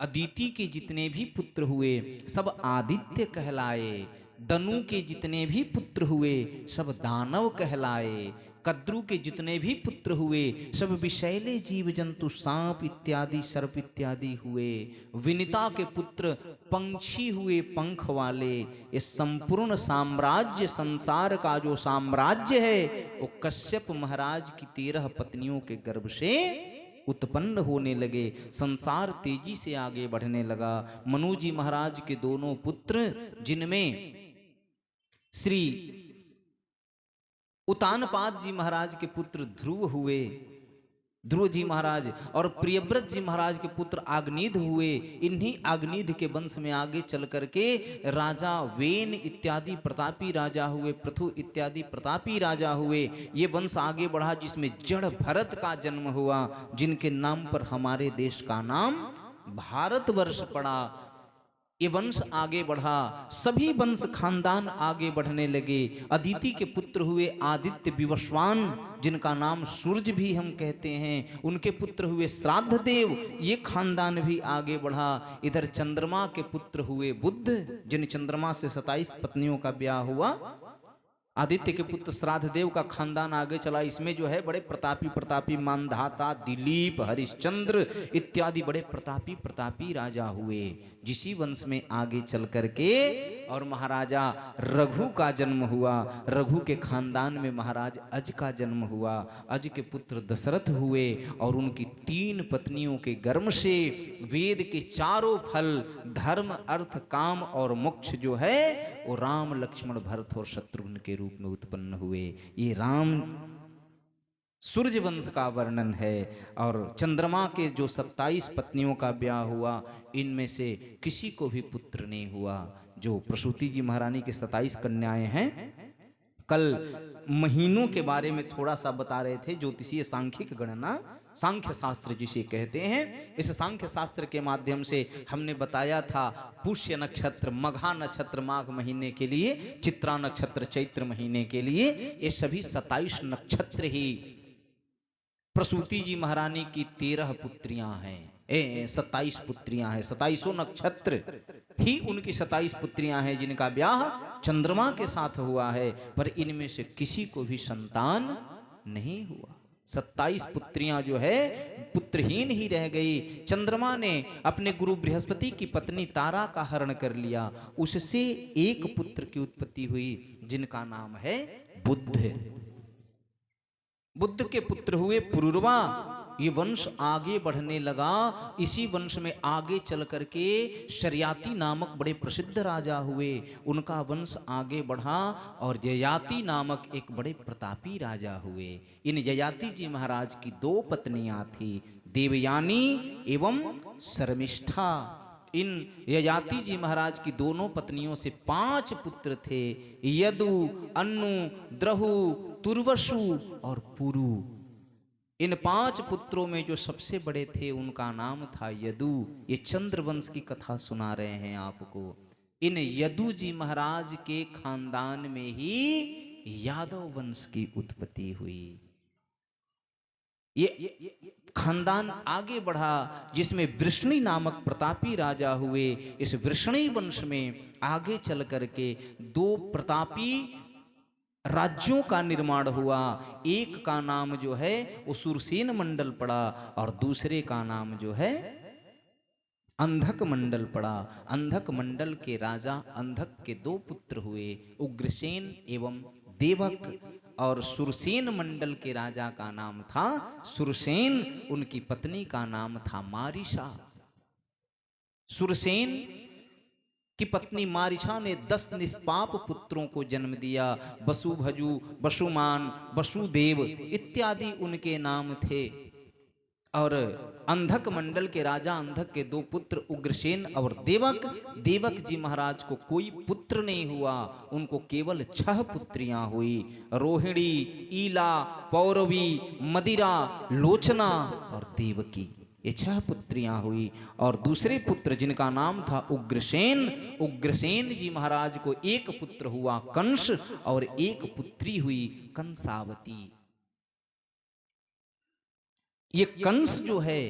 अदिति के जितने भी पुत्र हुए सब आदित्य कहलाए। दनु के जितने भी पुत्र हुए सब दानव कहलाए। कद्रु के जितने भी पुत्र हुए सब विषैले जीव जंतु सांप इत्यादि सर्प इत्यादि हुए। विनिता के पुत्र पंछी हुए पंख वाले। ये संपूर्ण साम्राज्य, संसार का जो साम्राज्य है वो कश्यप महाराज की 13 पत्नियों के गर्भ से उत्पन्न होने लगे। संसार तेजी से आगे बढ़ने लगा। मनु जी महाराज के दोनों पुत्र, जिनमें श्री उतानपाद जी महाराज के पुत्र ध्रुव हुए, ध्रुव जी महाराज, और प्रियव्रत जी महाराज के पुत्र आग्निध हुए। इन्हीं आग्निध के वंश में आगे चल करके राजा वेन इत्यादि प्रतापी राजा हुए, पृथु इत्यादि प्रतापी राजा हुए। ये वंश आगे बढ़ा जिसमें जड़ भरत का जन्म हुआ, जिनके नाम पर हमारे देश का नाम भारतवर्ष पड़ा। ये वंश आगे बढ़ा, सभी वंश खानदान आगे बढ़ने लगे। अदिति के पुत्र हुए आदित्य विवस्वान, जिनका नाम सूर्य भी हम कहते हैं। उनके पुत्र हुए श्राद्ध देव, ये खानदान भी आगे बढ़ा। इधर चंद्रमा के पुत्र हुए बुद्ध, जिन चंद्रमा से 27 पत्नियों का ब्याह हुआ। आदित्य के पुत्र श्राद्ध देव का खानदान आगे चला। इसमें जो है बड़े प्रतापी प्रतापी मानधाता, दिलीप, हरिश्चंद्र इत्यादि बड़े प्रतापी प्रतापी राजा हुए। जिसी वंश में आगे चल करके और महाराजा रघु का जन्म हुआ। रघु के खानदान में महाराज अज का जन्म हुआ। अज के पुत्र दशरथ हुए और उनकी 3 पत्नियों के गर्भ से वेद के चारों फल धर्म, अर्थ, काम और मोक्ष जो है वो राम, लक्ष्मण, भरत और शत्रुघ्न के रूप में उत्पन्न हुए। ये राम सूर्य वंश का वर्णन है। और चंद्रमा के जो 27 पत्नियों का ब्याह हुआ, इनमें से किसी को भी पुत्र नहीं हुआ। जो प्रसूति जी महारानी के 27 कन्याएं हैं, कल महीनों के बारे में थोड़ा सा बता रहे थे। ज्योतिषीय सांख्यिक गणना, सांख्य शास्त्र जिसे कहते हैं, इस सांख्य शास्त्र के माध्यम से हमने बताया था पुष्य नक्षत्र, मघा नक्षत्र माघ महीने के लिए, चित्रा नक्षत्र चैत्र महीने के लिए, ये सभी 27 नक्षत्र ही प्रसूति जी महारानी की 13 पुत्रियां हैं, 27 पुत्रियां हैं। 27 नक्षत्र ही उनकी 27 पुत्रियां हैं जिनका ब्याह चंद्रमा के साथ हुआ है। पर इनमें से किसी को भी संतान नहीं हुआ। 27 पुत्रियां जो है पुत्रहीन ही रह गई। चंद्रमा ने अपने गुरु बृहस्पति की पत्नी तारा का हरण कर लिया। उससे एक पुत्र की उत्पत्ति हुई जिनका नाम है बुद्ध। बुद्ध के पुत्र हुए पुरुरवा। ये वंश आगे बढ़ने लगा। इसी वंश में आगे चल करके शर्याती नामक बड़े प्रसिद्ध राजा हुए। उनका वंश आगे बढ़ा और ययाति नामक एक बड़े प्रतापी राजा हुए। इन ययाति जी महाराज की 2 पत्नियां थी, देवयानी एवं शर्मिष्ठा। इन ययाति जी महाराज की दोनों पत्नियों से 5 पुत्र थे, यदु, अन्नु, द्रहु, तुर्वसु और पुरु। इन 5 पुत्रों में जो सबसे बड़े थे उनका नाम था यदु। ये चंद्रवंश की कथा सुना रहे हैं आपको। इन यदु जी महाराज के खानदान में ही यादव वंश की उत्पत्ति हुई। ये खानदान आगे बढ़ा जिसमें वृष्णि नामक प्रतापी राजा हुए। इस वृष्णि वंश में आगे चल करके 2 प्रतापी राज्यों का निर्माण हुआ। एक का नाम जो है वो सुरसेन मंडल पड़ा और दूसरे का नाम जो है अंधक मंडल पड़ा। अंधक मंडल के राजा अंधक के 2 पुत्र हुए, उग्रसेन एवं देवक। और सुरसेन मंडल के राजा का नाम था सुरसेन, उनकी पत्नी का नाम था मारिशा। सुरसेन की पत्नी मारिशा ने 10 निष्पाप पुत्रों को जन्म दिया। वसुभजु, वसुमान, वसुदेव इत्यादि उनके नाम थे। और अंधक मंडल के राजा अंधक के 2 पुत्र उग्रसेन और देवक। देवक जी महाराज को कोई पुत्र नहीं हुआ, उनको केवल 6 पुत्रियां हुई, रोहिणी, ईला, पौरवी, मदिरा, लोचना और देवकी। ये 6 पुत्रियां हुई। और दूसरे पुत्र जिनका नाम था उग्रसेन, उग्रसेन जी महाराज को एक पुत्र हुआ कंस और एक पुत्री हुई कंसावती। ये कंस जो है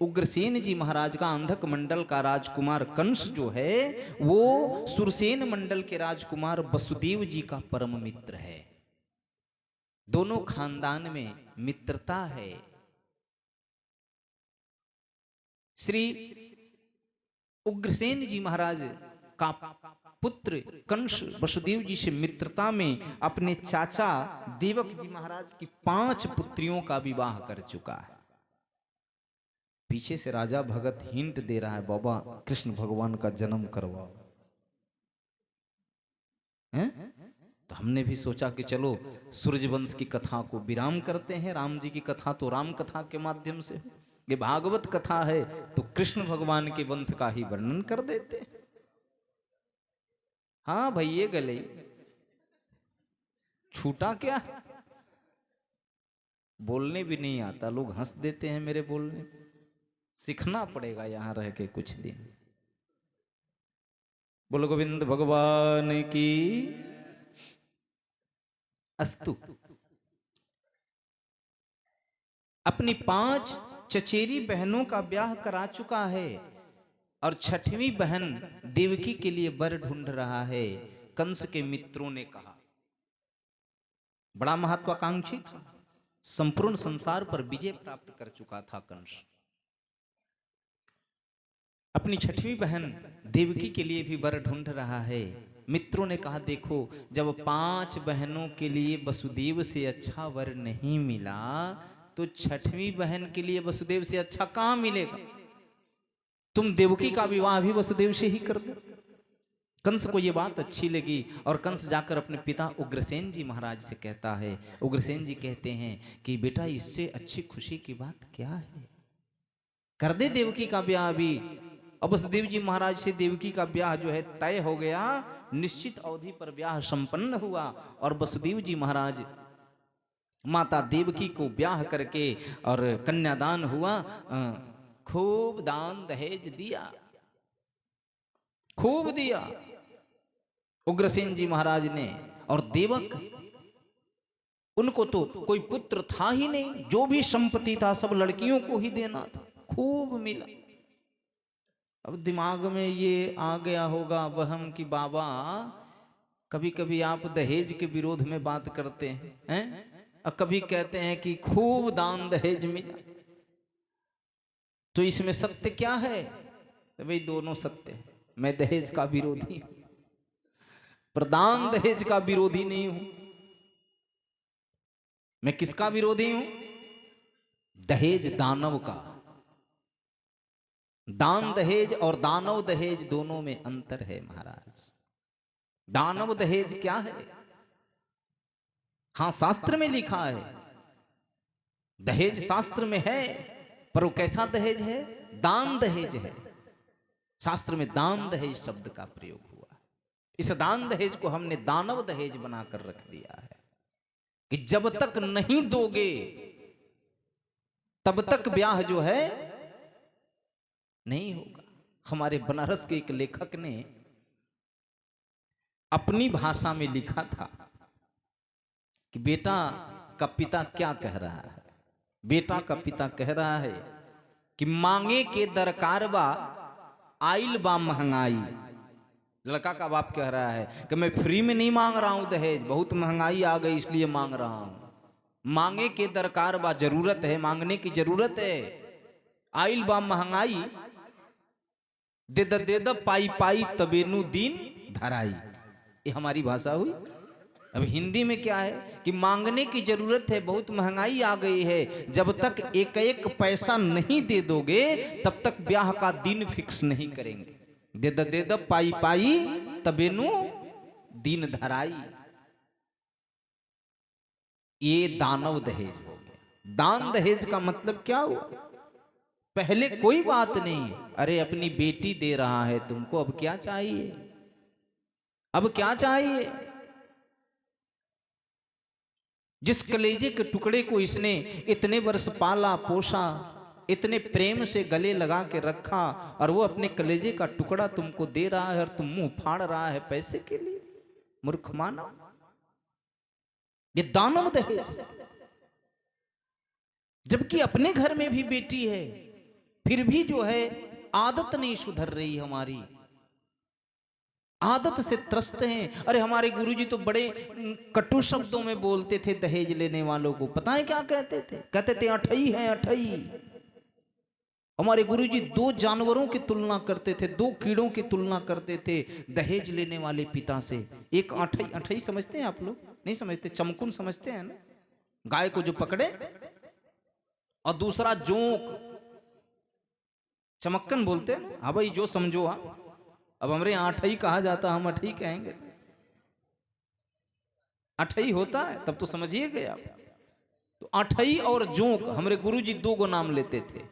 उग्रसेन जी महाराज का अंधक मंडल का राजकुमार कंस जो है वो सुरसेन मंडल के राजकुमार वसुदेव जी का परम मित्र है। दोनों खानदान में मित्रता है। श्री उग्रसेन जी महाराज का पुत्र कंस वसुदेव जी से मित्रता में अपने चाचा देवक जी महाराज की 5 पुत्रियों का विवाह कर चुका है। पीछे से राजा भगत हिंट दे रहा है, बाबा कृष्ण भगवान का जन्म करवाओ। हैं? तो हमने भी सोचा कि चलो सूर्यवंश की कथा को विराम करते हैं। राम जी की कथा तो राम कथा के माध्यम से, ये भागवत कथा है तो कृष्ण भगवान के वंश का ही वर्णन कर देते हैं। हाँ भाई, ये गले छूटा क्या, बोलने भी नहीं आता, लोग हंस देते हैं मेरे बोलने। सीखना पड़ेगा यहां रह के कुछ दिन। बोलो गोविंद भगवान की अस्तु। अपनी 5 चचेरी बहनों का ब्याह करा चुका है और 6वीं बहन देवकी के लिए वर ढूंढ रहा है। कंस के मित्रों ने कहा, बड़ा महत्वाकांक्षी था, संपूर्ण संसार पर विजय प्राप्त कर चुका था कंस। अपनी 6वीं बहन देवकी के लिए भी वर ढूंढ रहा है। मित्रों ने कहा, देखो जब 5 बहनों के लिए वसुदेव से अच्छा वर नहीं मिला तो 6वीं बहन के लिए वसुदेव से अच्छा कहां मिलेगा। तुम देवकी का विवाह भी वसुदेव से ही कर दो। कंस को यह बात अच्छी लगी और कंस जाकर अपने पिता उग्रसेन जी महाराज से कहता है। उग्रसेन जी कहते हैं कि बेटा इससे अच्छी खुशी की बात क्या है, कर दे देवकी का ब्याह अभी। अब वसुदेव जी महाराज से देवकी का ब्याह जो है तय हो गया। निश्चित अवधि पर ब्याह संपन्न हुआ और वसुदेव जी महाराज माता देवकी को ब्याह करके और कन्यादान हुआ। खूब दान दहेज दिया, खूब दिया उग्रसेन जी महाराज ने। और देवक, उनको तो कोई पुत्र था ही नहीं, जो भी संपत्ति था सब लड़कियों को ही देना था, खूब मिला। अब दिमाग में ये आ गया होगा वहम कि बाबा कभी कभी आप दहेज के विरोध में बात करते हैं, और कभी कहते हैं कि खूब दान दहेज मिला, तो इसमें सत्य क्या है। तो भाई दोनों सत्य है। मैं दहेज का विरोधी हूं, प्रदान दहेज का विरोधी नहीं हूं। मैं किसका विरोधी हूं? दहेज दानव का। दान दहेज और दानव दहेज दोनों में अंतर है महाराज। दानव दहेज क्या है? हां, शास्त्र में लिखा है, दहेज शास्त्र में है, पर वो कैसा दहेज है? दान दहेज है। शास्त्र में दान दहेज शब्द का प्रयोग हुआ। इस दान दहेज को हमने दानव दहेज बनाकर रख दिया है कि जब तक नहीं दोगे तब तक ब्याह जो है नहीं होगा। हमारे बनारस के एक लेखक ने अपनी भाषा में लिखा था कि बेटा का पिता क्या कह रहा है। बेटा का पिता कह रहा है कि मांगे के दरकार बा आइल बा महंगाई। लड़का का बाप कह रहा है कि मैं फ्री में नहीं मांग रहा हूं दहेज, बहुत महंगाई आ गई इसलिए मांग रहा हूं। मांगे के दरकार बा, जरूरत है, मांगने की जरूरत है। आइल बा महंगाई, दे द पाई पाई तबेनु दीन धराई। ये हमारी भाषा हुई। अब हिंदी में क्या है कि मांगने की जरूरत है, बहुत महंगाई आ गई है, जब तक एक एक पैसा नहीं दे दोगे तब तक ब्याह का दिन फिक्स नहीं करेंगे। दे द पाई पाई तबेनु दीन धराई। ये दानव दहेज हो गया। दान दहेज का मतलब क्या हुआ? पहले कोई बात नहीं, अरे अपनी बेटी दे रहा है तुमको, अब क्या चाहिए, अब क्या चाहिए। जिस कलेजे के टुकड़े को इसने इतने वर्ष पाला पोसा, इतने प्रेम से गले लगा के रखा, और वो अपने कलेजे का टुकड़ा तुमको दे रहा है और तुम मुंह फाड़ रहा है पैसे के लिए। मूर्ख मानव, ये दानव दहेज है। जबकि अपने घर में भी बेटी है, फिर भी जो है आदत नहीं सुधर रही हमारी, आदत से त्रस्त हैं। अरे हमारे गुरुजी तो बड़े कटु शब्दों में बोलते थे दहेज लेने वालों को। पता है क्या कहते थे? कहते थे अठई है अठई। हमारे गुरुजी दो जानवरों की तुलना करते थे, दो कीड़ों की तुलना करते थे दहेज लेने वाले पिता से। एक अठई, अठई समझते हैं आप लोग? नहीं समझते? चमकुन समझते हैं ना, गाय को जो पकड़े, और दूसरा जोंक, चमक्कन बोलते हैं ना। हाँ भाई जो समझो आप। अब हमारे यहाँ अठई कहा जाता, हम अठई कहेंगे। अठई होता है तब तो समझिए गए आप। तो अठई और जोंक हमारे गुरुजी दो गो नाम लेते थे।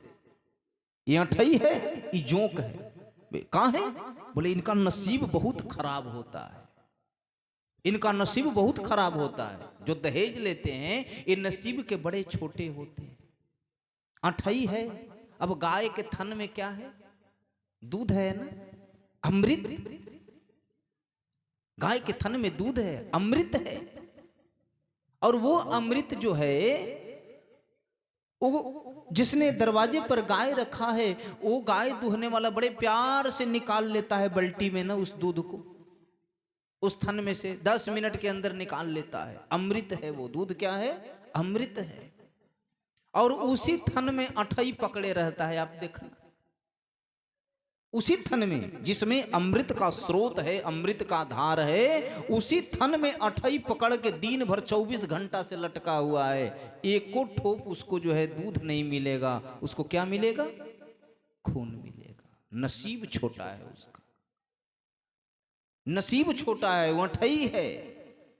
ये अठई है, ये जोंक है। कहाँ है? बोले इनका नसीब बहुत खराब होता है, इनका नसीब बहुत खराब होता है। जो दहेज लेते हैं ये नसीब के बड़े छोटे होते हैं। अठई है। अब गाय के थन में क्या है? दूध है ना, अमृत। गाय के थन में दूध है, अमृत है। और वो अमृत जो है, वो जिसने दरवाजे पर गाय रखा है, वो गाय दूहने वाला बड़े प्यार से निकाल लेता है बल्टी में ना उस दूध को, उस थन में से 10 मिनट के अंदर निकाल लेता है। अमृत है वो दूध। क्या है? अमृत है। और उसी थन में अठई पकड़े रहता है। आप देखना, उसी थन में जिसमें अमृत का स्रोत है, अमृत का धार है, उसी थन में अठई पकड़ के दिन भर 24 घंटा से लटका हुआ है। एक को ठोप उसको जो है दूध नहीं मिलेगा, उसको क्या मिलेगा? खून मिलेगा। नसीब छोटा है उसका, नसीब छोटा है। वो अठई है,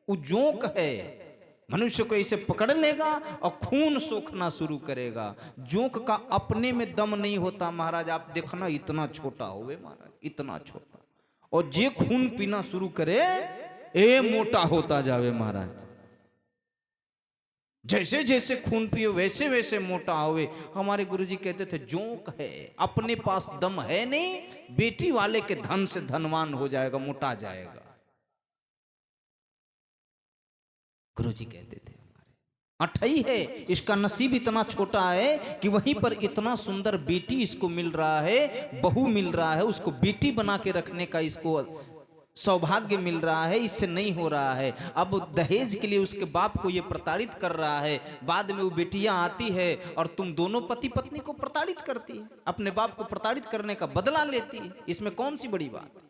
वो जोंक है। मनुष्य को इसे पकड़ लेगा और खून सोखना शुरू करेगा। जोंक का अपने में दम नहीं होता महाराज। आप देखना इतना छोटा होवे महाराज, इतना छोटा, और जे खून पीना शुरू करे ए मोटा होता जावे महाराज। जैसे जैसे खून पियो वैसे वैसे मोटा होवे। हमारे गुरुजी कहते थे जोंक है, अपने पास दम है नहीं, बेटी वाले के धन से धनवान हो जाएगा, मोटा जाएगा। गुरुजी कहते थे हमारे अठई है, इसका नसीब इतना छोटा है कि वहीं पर इतना सुंदर बेटी इसको मिल रहा है, बहू मिल रहा है, उसको बेटी बना के रखने का इसको सौभाग्य मिल रहा है, इससे नहीं हो रहा है। अब दहेज के लिए उसके बाप को ये प्रताड़ित कर रहा है। बाद में वो बेटियां आती है और तुम दोनों पति पत्नी को प्रताड़ित करती है, अपने बाप को प्रताड़ित करने का बदला लेती है। इसमें कौन सी बड़ी बात?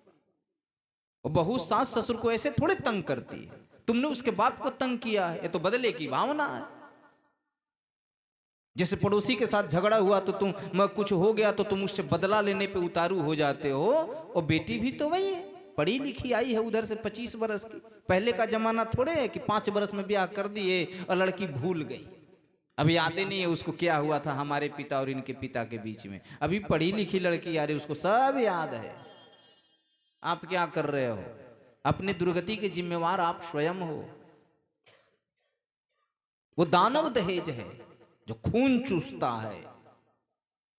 और बहू सास ससुर को ऐसे थोड़े तंग करती है। तुमने उसके बाप को तंग किया है, ये तो बदले की भावना है। जैसे पड़ोसी के साथ झगड़ा हुआ तो तुम कुछ हो गया तो तुम उससे बदला लेने पे उतारू हो जाते हो। और बेटी भी तो वही है, पढ़ी लिखी आई है उधर से 25 बरस की। पहले का जमाना थोड़े है कि 5 बरस में ब्याह कर दिए और लड़की भूल गई। अब याद ही नहीं है उसको क्या हुआ था हमारे पिता और इनके पिता के बीच में। अभी पढ़ी लिखी लड़की आ रही, उसको सब याद है। आप क्या कर रहे हो? अपनी दुर्गति के जिम्मेवार आप स्वयं हो। वो दानव दहेज है जो खून चूसता है।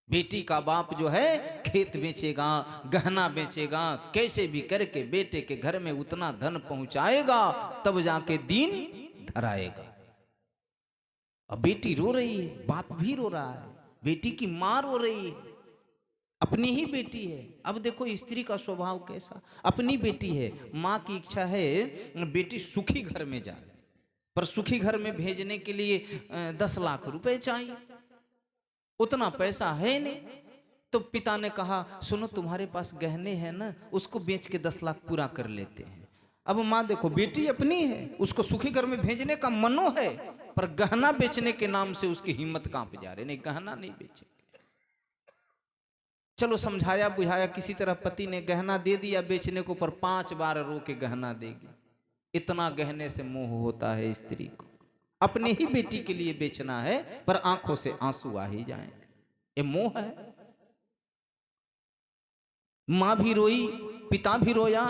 बेटी का बाप जो है खेत बेचेगा, गहना बेचेगा, कैसे भी करके बेटे के घर में उतना धन पहुंचाएगा, तब जाके दिन धराएगा। अब बेटी रो रही है, बाप भी रो रहा है, बेटी की मां रो रही है, अपनी ही बेटी है। अब देखो स्त्री का स्वभाव कैसा। अपनी बेटी है, माँ की इच्छा है बेटी सुखी घर में जाए, पर सुखी घर में भेजने के लिए 10 लाख रुपए चाहिए। उतना पैसा है नहीं। तो पिता ने कहा सुनो तुम्हारे पास गहने हैं ना, उसको बेच के 10 लाख पूरा कर लेते हैं। अब माँ देखो बेटी अपनी है, उसको सुखी घर में भेजने का मनो है, पर गहना बेचने के नाम से उसकी हिम्मत कांप जा रही। नहीं, गहना नहीं बेचे। चलो समझाया बुझाया, किसी तरह पति ने गहना दे दिया बेचने को, पर 5 बार रो के गहना देगी। इतना गहने से मोह होता है स्त्री को। अपने ही बेटी के लिए बेचना है, पर आंखों से आंसू आ ही जाए, ये मोह है। मां भी रोई, पिता भी रोया।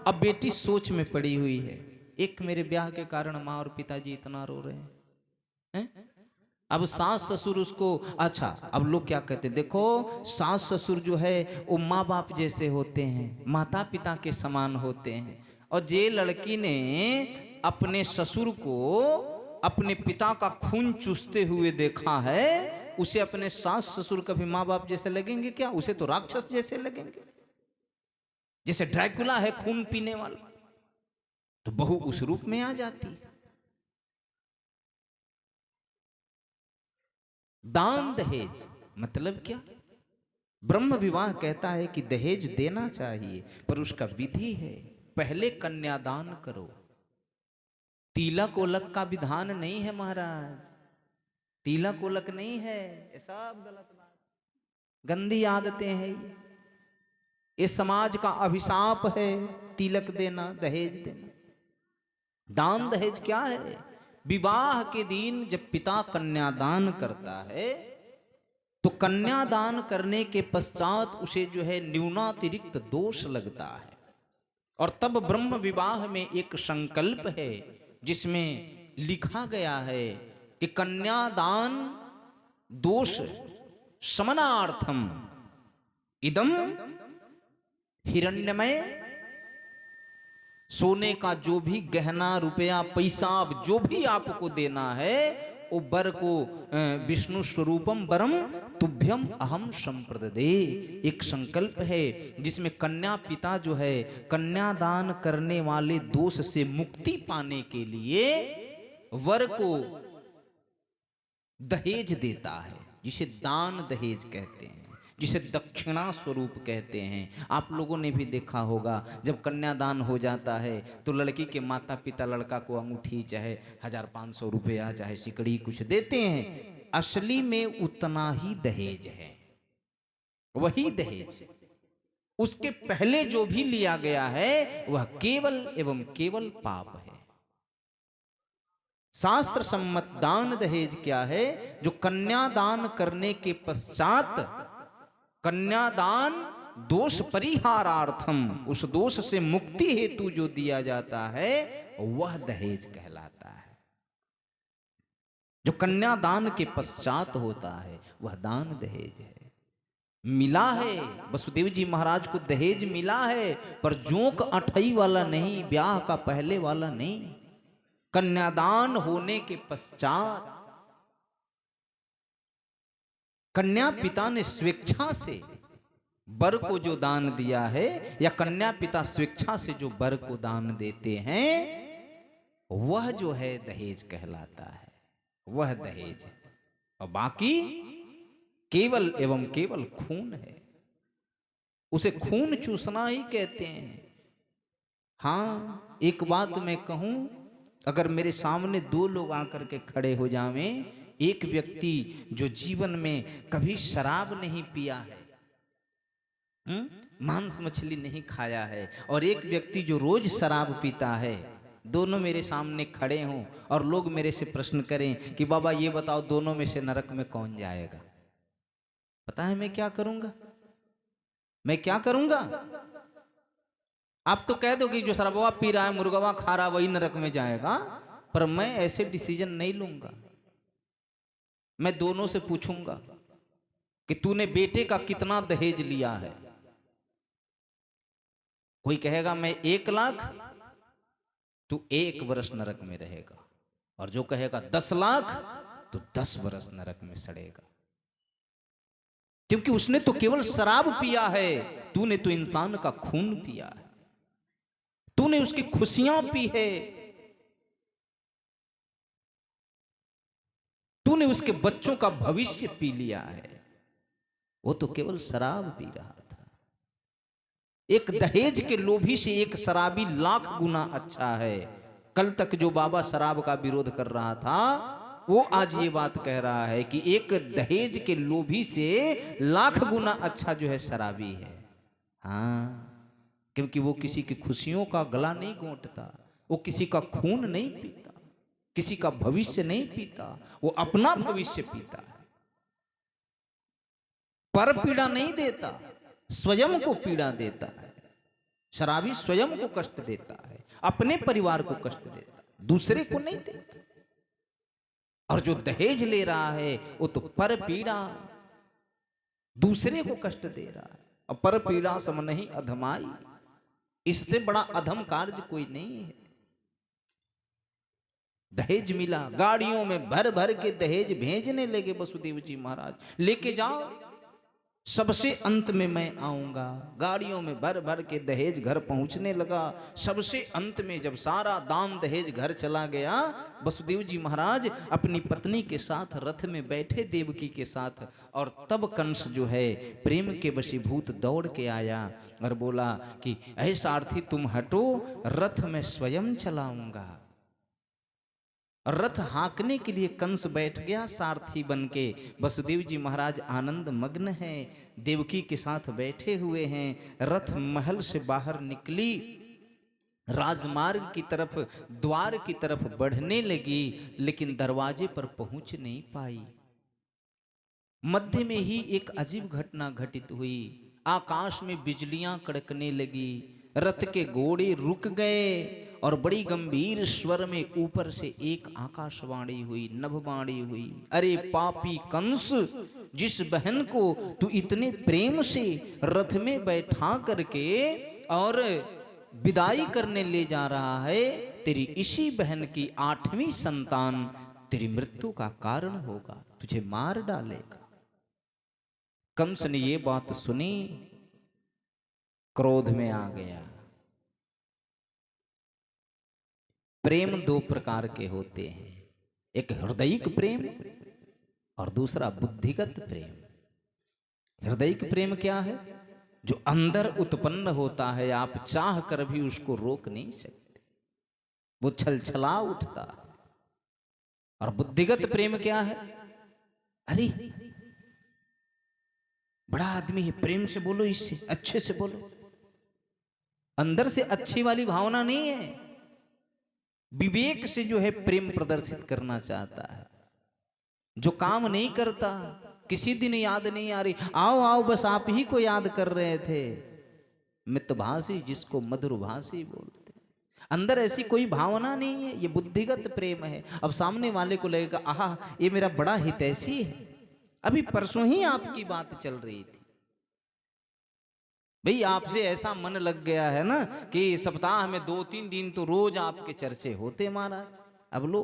अब बेटी सोच में पड़ी हुई है। एक मेरे ब्याह के कारण माँ और पिताजी इतना रो रहे हैं। अब सास ससुर उसको, अच्छा अब लोग क्या कहते, देखो सास ससुर जो है वो माँ बाप जैसे होते हैं, माता पिता के समान होते हैं। और जे लड़की ने अपने ससुर को अपने पिता का खून चूसते हुए देखा है, उसे अपने सास ससुर कभी माँ बाप जैसे लगेंगे क्या? उसे तो राक्षस जैसे लगेंगे। जैसे ड्रैकुला है खून पीने वाला, तो बहू उस रूप में आ जाती है। दान दहेज मतलब क्या? ब्रह्म विवाह कहता है कि दहेज देना चाहिए, पर उसका विधि है। पहले कन्यादान करो। तिलक ओलक का विधान नहीं है महाराज, तिलक ओलक नहीं है, ये सब गलत बात, गंदी आदतें हैं ये समाज का अभिशाप है। तिलक देना, दहेज देना। दान दहेज क्या है? विवाह के दिन जब पिता कन्यादान करता है तो कन्यादान करने के पश्चात उसे जो है न्यूनातिरिक्त दोष लगता है, और तब ब्रह्म विवाह में एक संकल्प है जिसमें लिखा गया है कि कन्यादान दोष शमनार्थम इदम हिरण्यमय, सोने का जो भी गहना रुपया पैसा जो भी आपको देना है वो वर को विष्णु स्वरूपम वरम तुभ्यम अहम संप्रददे, एक संकल्प है जिसमें कन्या पिता जो है कन्यादान करने वाले दोष से मुक्ति पाने के लिए वर को दहेज देता है, जिसे दान दहेज कहते हैं, जिसे दक्षिणा स्वरूप कहते हैं। आप लोगों ने भी देखा होगा जब कन्यादान हो जाता है तो लड़की के माता पिता लड़का को अंगूठी चाहे 1500 रुपया चाहे सिकड़ी कुछ देते हैं, असली में उतना ही दहेज है, वही दहेज। उसके पहले जो भी लिया गया है वह केवल एवं केवल पाप है। शास्त्र सम्मत दान दहेज क्या है? जो कन्यादान करने के पश्चात कन्यादान दोष परिहारार्थम, उस दोष से मुक्ति हेतु जो दिया जाता है वह दहेज कहलाता है। जो कन्यादान के पश्चात होता है वह दान दहेज है। मिला है, वसुदेव जी महाराज को दहेज मिला है, पर जोंक अठई वाला नहीं, ब्याह का पहले वाला नहीं, कन्यादान होने के पश्चात कन्या पिता ने स्वेच्छा से वर को जो दान दिया है, या कन्या पिता स्वेच्छा से जो वर को दान देते हैं, वह जो है दहेज कहलाता है, वह दहेज है। और बाकी केवल एवं केवल खून है, उसे खून चूसना ही कहते हैं। हाँ, एक बात मैं कहूं, अगर मेरे सामने दो लोग आकर के खड़े हो जावें, एक व्यक्ति जो जीवन में कभी शराब नहीं पिया है, मांस मछली नहीं खाया है, और एक व्यक्ति जो रोज शराब पीता है, दोनों मेरे सामने खड़े हों और लोग मेरे से प्रश्न करें कि बाबा ये बताओ दोनों में से नरक में कौन जाएगा, पता है मैं क्या करूंगा? मैं क्या करूंगा? आप तो कह दो कि जो शराबवा पी रहा है, मुर्गवा खा रहा, वही नरक में जाएगा, पर मैं ऐसे डिसीजन नहीं लूंगा। मैं दोनों से पूछूंगा कि तूने बेटे का कितना दहेज लिया है। कोई कहेगा मैं 1 लाख, तू 1 वर्ष नरक में रहेगा, और जो कहेगा 10 लाख तो 10 वर्ष नरक में सड़ेगा, क्योंकि उसने तो केवल शराब पिया है, तूने तो इंसान का खून पिया है, तूने उसकी खुशियां पी है, तूने उसके बच्चों का भविष्य पी लिया है, वो तो केवल शराब पी रहा था। एक दहेज के लोभी से एक शराबी लाख गुना अच्छा है। कल तक जो बाबा शराब का विरोध कर रहा था, वो आज ये बात कह रहा है कि एक दहेज के लोभी से लाख गुना अच्छा जो है शराबी है। हाँ, क्योंकि वो किसी की खुशियों का गला नहीं घोंटता, वो किसी का खून नहीं पीता, किसी का भविष्य नहीं पीता, वो अपना भविष्य पीता है। पर पीड़ा नहीं देता, स्वयं को पीड़ा देता है। शराबी स्वयं को कष्ट देता है, अपने परिवार को कष्ट देता है, दूसरे को नहीं देता। और जो दहेज ले रहा है वो तो पर पीड़ा, दूसरे को कष्ट दे रहा है। और पर पीड़ा सम नहीं अधमाई, इससे बड़ा अधम कार्य कोई नहीं है। दहेज मिला, गाड़ियों में भर भर के दहेज भेजने लगे वसुदेव जी महाराज, लेके जाओ, सबसे अंत में मैं आऊंगा। गाड़ियों में भर भर के दहेज घर पहुंचने लगा। सबसे अंत में जब सारा दान दहेज घर चला गया, वसुदेव जी महाराज अपनी पत्नी के साथ रथ में बैठे देवकी के साथ, और तब कंस जो है प्रेम के वशीभूत दौड़ के आया और बोला कि ऐ सारथी तुम हटो, रथ में स्वयं चलाऊंगा। रथ हाँकने के लिए कंस बैठ गया सारथी बनके। वसुदेव जी महाराज आनंद मग्न हैं, देवकी के साथ बैठे हुए हैं। रथ महल से बाहर निकली, राजमार्ग की तरफ, द्वार की तरफ बढ़ने लगी, लेकिन दरवाजे पर पहुंच नहीं पाई। मध्य में ही एक अजीब घटना घटित हुई। आकाश में बिजलियां कड़कने लगी, रथ के घोड़े रुक गए और बड़ी गंभीर स्वर में ऊपर से एक आकाशवाणी हुई, नभवाणी हुई। अरे पापी कंस, जिस बहन को तू इतने प्रेम से रथ में बैठा करके और विदाई करने ले जा रहा है, तेरी इसी बहन की 8वीं संतान तेरी मृत्यु का कारण होगा, तुझे मार डालेगा। कंस ने ये बात सुनी, क्रोध में आ गया। प्रेम 2 प्रकार के होते हैं, एक हृदयिक प्रेम और दूसरा बुद्धिगत प्रेम। हृदयिक प्रेम क्या है? जो अंदर उत्पन्न होता है, आप चाह कर भी उसको रोक नहीं सकते, वो छलछला उठता है। और बुद्धिगत प्रेम क्या है? अरे बड़ा आदमी है, प्रेम से बोलो, इससे अच्छे से बोलो। अंदर से अच्छी वाली भावना नहीं है, विवेक से जो है प्रेम प्रदर्शित करना चाहता है। जो काम नहीं करता, किसी दिन याद नहीं आ रही, आओ आओ बस आप ही को याद कर रहे थे, मितभाषी जिसको मधुरभाषी बोलते। अंदर ऐसी कोई भावना नहीं है, ये बुद्धिगत प्रेम है। अब सामने वाले को लगेगा आहा ये मेरा बड़ा हितैषी है, अभी परसों ही आपकी बात चल रही थी, भाई आपसे ऐसा मन लग गया है ना कि सप्ताह में 2-3 दिन तो रोज आपके चर्चे होते महाराज। अब लो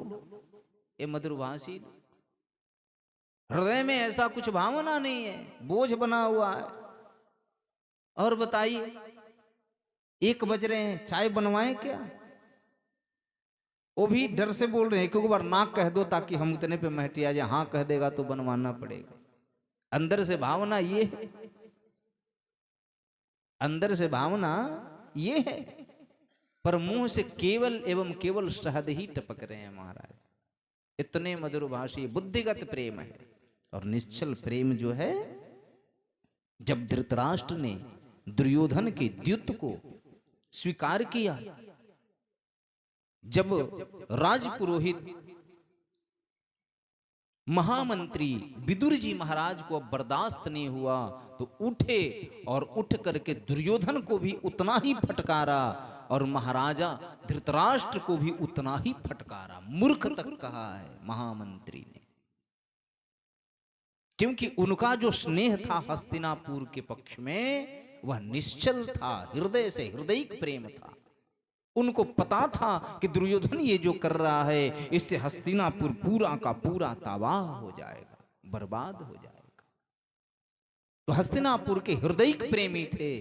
ये मधुरभाषी, हृदय में ऐसा कुछ भावना नहीं है, बोझ बना हुआ है। और बताइए 1 बज रहे हैं, चाय बनवाएं क्या? वो भी डर से बोल रहे हैं, क्योंकि बार ना कह दो ताकि हम उतने पे महटिया जाए, हाँ कह देगा तो बनवाना पड़ेगा। अंदर से भावना ये है, अंदर से भावना ये है, पर मुंह से केवल एवं केवल शहद ही टपक रहे हैं महाराज। इतने मधुरभाषी बुद्धिगत प्रेम है। और निश्चल प्रेम जो है, जब धृतराष्ट्र ने दुर्योधन के द्युत को स्वीकार किया, जब राजपुरोहित महामंत्री विदुर जी महाराज को अब बर्दाश्त नहीं हुआ, तो उठे और उठ करके दुर्योधन को भी उतना ही फटकारा और महाराजा धृतराष्ट्र को भी उतना ही फटकारा, मूर्ख तक कहा है महामंत्री ने। क्योंकि उनका जो स्नेह था हस्तिनापुर के पक्ष में, वह निश्चल था, हृदय से हृदयिक प्रेम था। उनको पता था कि दुर्योधन ये जो कर रहा है, इससे हस्तिनापुर पूरा का पूरा तबाह हो जाएगा, बर्बाद हो जाएगा। तो हस्तिनापुर के हृदयिक प्रेमी थे,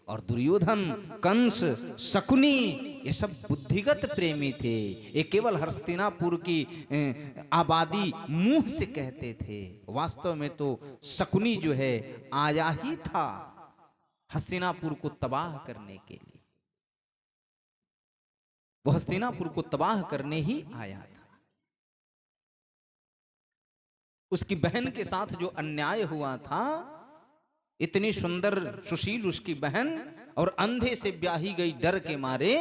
और दुर्योधन, कंस, शकुनी, ये सब बुद्धिगत प्रेमी थे। ये केवल हस्तिनापुर की आबादी मुंह से कहते थे, वास्तव में तो शकुनी जो है आया ही था हस्तिनापुर को तबाह करने के लिए। वो हस्तिनापुर को तबाह करने ही आया था। उसकी बहन के साथ जो अन्याय हुआ था, इतनी सुंदर सुशील उसकी बहन, और अंधे से ब्याही गई डर के मारे,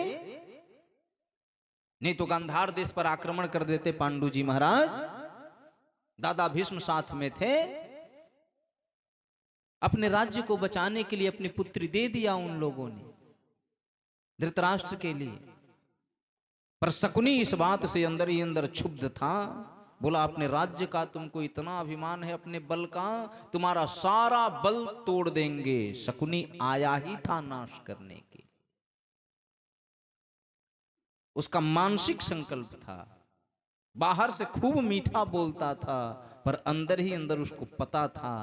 नहीं तो गांधार देश पर आक्रमण कर देते पांडु जी महाराज। दादा भीष्म साथ में थे, अपने राज्य को बचाने के लिए अपनी पुत्री दे दिया उन लोगों ने धृतराष्ट्र के लिए। पर शकुनी इस बात से अंदर ही अंदर क्षुब्ध था, बोला अपने राज्य का तुमको इतना अभिमान है, अपने बल का, तुम्हारा सारा बल तोड़ देंगे। शकुनी आया ही था नाश करने के, उसका मानसिक संकल्प था। बाहर से खूब मीठा बोलता था, पर अंदर ही अंदर उसको पता था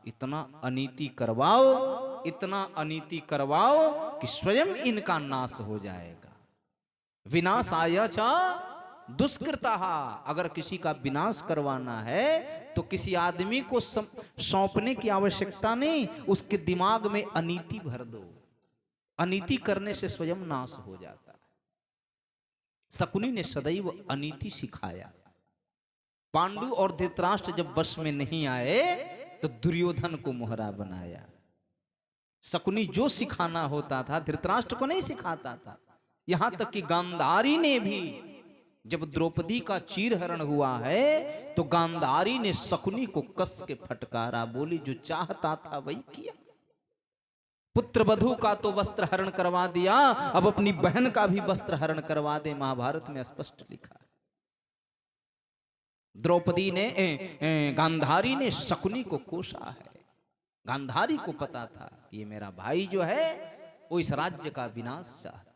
इतना अनीति करवाओ, इतना अनीति करवाओ कि स्वयं इनका नाश हो जाएगा। विनाशाय च दुष्कृतः, अगर किसी का विनाश करवाना है तो किसी आदमी को सौंपने की आवश्यकता नहीं, उसके दिमाग में अनीति भर दो। अनीति करने से स्वयं नाश हो जाता है। शकुनी ने सदैव अनीति सिखाया। पांडु और धृतराष्ट्र जब वश में नहीं आए तो दुर्योधन को मोहरा बनाया। शकुनी जो सिखाना होता था धृतराष्ट्र को नहीं सिखाता था। यहां तक कि गांधारी ने भी, जब द्रौपदी का चीरहरण हुआ है तो गांधारी ने शकुनी को कस के फटकारा, बोली जो चाहता था वही किया। पुत्र वधू का तो वस्त्र हरण करवा दिया, अब अपनी बहन का भी वस्त्र हरण करवा दे, महाभारत में स्पष्ट लिखा। द्रौपदी ने गांधारी ने शकुनी को कोसा है। गांधारी को पता था कि ये मेरा भाई जो है वो इस राज्य का विनाश चाहता है।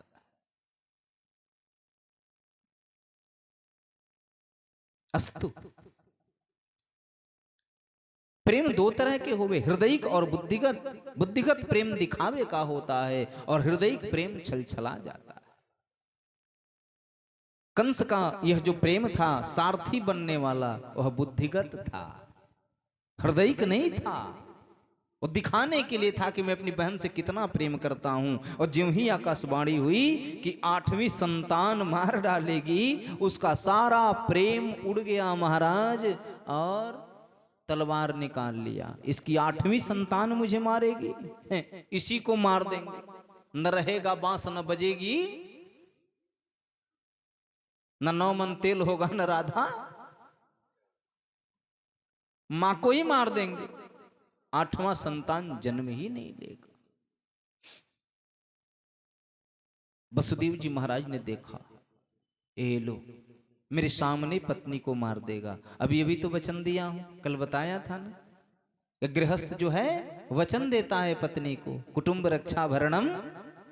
अस्तु, प्रेम दो तरह के होवे, हृदयिक और बुद्धिगत। बुद्धिगत प्रेम दिखावे का होता है और हृदयिक प्रेम छलछला जाता है। कंस का यह जो प्रेम था सारथी बनने वाला, वह बुद्धिगत था, हृदयिक नहीं था। वो दिखाने के लिए था कि मैं अपनी बहन से कितना प्रेम करता हूं। और ज्यों ही आकाशवाणी हुई कि 8वीं संतान मार डालेगी, उसका सारा प्रेम उड़ गया महाराज और तलवार निकाल लिया। इसकी 8वीं संतान मुझे मारेगी, इसी को मार देंगे, न रहेगा बांस न बजेगी, न 9 मन तेल होगा न राधा, मां को ही मार देंगे, 8वां संतान जन्म ही नहीं लेगा। वसुदेव जी महाराज ने देखा, ए लो मेरे सामने पत्नी को मार देगा। अभी अभी तो वचन दिया हूं, कल बताया था ना, गृहस्थ जो है वचन देता है पत्नी को, कुटुंब रक्षा भरणम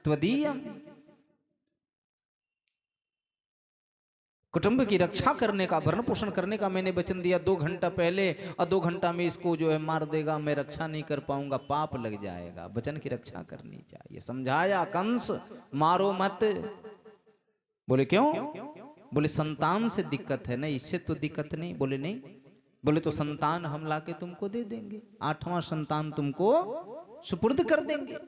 त्वदीयम, कुटुंब की रक्षा करने का, भरण पोषण करने का मैंने वचन दिया 2 घंटा पहले, और 2 घंटा में इसको जो है मार देगा, मैं रक्षा नहीं कर पाऊंगा, पाप लग जाएगा। वचन की रक्षा करनी चाहिए। समझाया कंस मारो मत। बोले क्यों? बोले संतान से दिक्कत है ना, इससे तो दिक्कत नहीं। बोले नहीं। बोले तो संतान हम लाके तुमको दे देंगे, 8वां संतान तुमको सुपुर्द कर देंगे।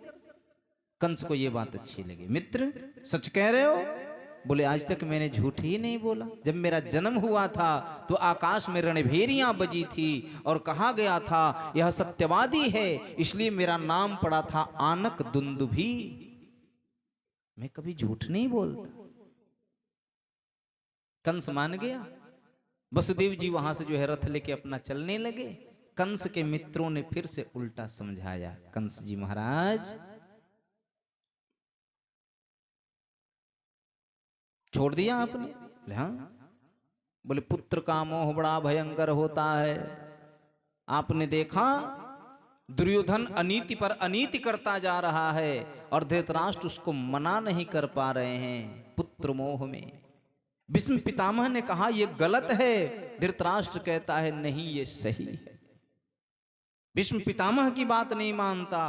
कंस को ये बात अच्छी लगी, मित्र सच कह रहे हो? बोले आज तक मैंने झूठ ही नहीं बोला। जब मेरा जन्म हुआ था तो आकाश में रणभेरियां बजी थी और कहा गया था यह सत्यवादी है, इसलिए मेरा नाम पड़ा था आनक दुंदुभी। मैं कभी झूठ नहीं बोलता। कंस मान गया। वसुदेव जी वहां से जो है रथ लेके अपना चलने लगे। कंस के मित्रों ने फिर से उल्टा समझाया, कंस जी महाराज छोड़ दिया आपने? हाँ। बोले पुत्र का मोह बड़ा भयंकर होता है। आपने देखा दुर्योधन अनीति पर अनीति करता जा रहा है और धृतराष्ट्र उसको मना नहीं कर पा रहे हैं पुत्र मोह में। भीष्म पितामह ने कहा यह गलत है, धृतराष्ट्र कहता है नहीं ये सही है। भीष्म पितामह की बात नहीं मानता,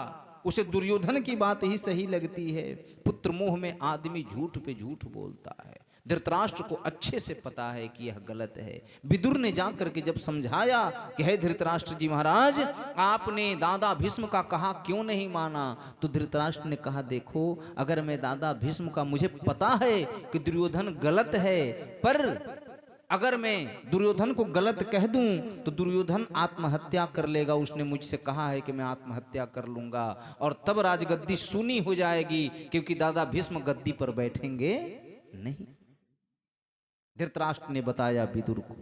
उसे दुर्योधन की बात ही सही लगती है। पुत्र मोह में आदमी झूठ पे झूठ बोलता है। धृतराष्ट्र को अच्छे से पता है कि यह गलत है। विदुर ने जाकर के जब समझाया कि हे धृतराष्ट्र जी महाराज, आपने दादा भीष्म का कहा क्यों नहीं माना, तो धृतराष्ट्र ने कहा देखो अगर मैं दादा भीष्म का, मुझे पता है कि दुर्योधन गलत है, पर अगर मैं दुर्योधन को गलत कह दूं तो दुर्योधन आत्महत्या कर लेगा। उसने मुझसे कहा है कि मैं आत्महत्या कर लूंगा और तब राजगद्दी सूनी हो जाएगी, क्योंकि दादा भीष्म गद्दी पर बैठेंगे नहीं। धृतराष्ट्र ने बताया विदुर को।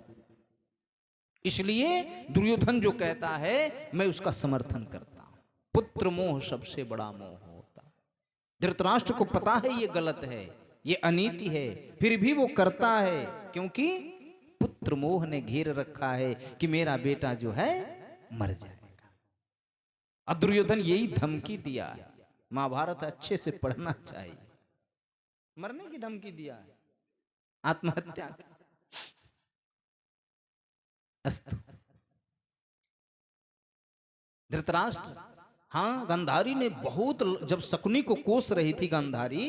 इसलिए दुर्योधन जो कहता है मैं उसका समर्थन करता हूं। पुत्र मोह सबसे बड़ा मोह होता। धृतराष्ट्र को पता है ये गलत है, ये अनीति है, फिर भी वो करता है, क्योंकि पुत्र मोह ने घेर रखा है कि मेरा बेटा जो है मर जाएगा। अब दुर्योधन यही धमकी दिया है। महाभारत अच्छे से पढ़ना चाहिए। मरने की धमकी दिया है, आत्महत्या की। अस्तु। धृतराष्ट्र, हाँ, गांधारी ने बहुत, जब शकुनी को कोस रही थी गांधारी,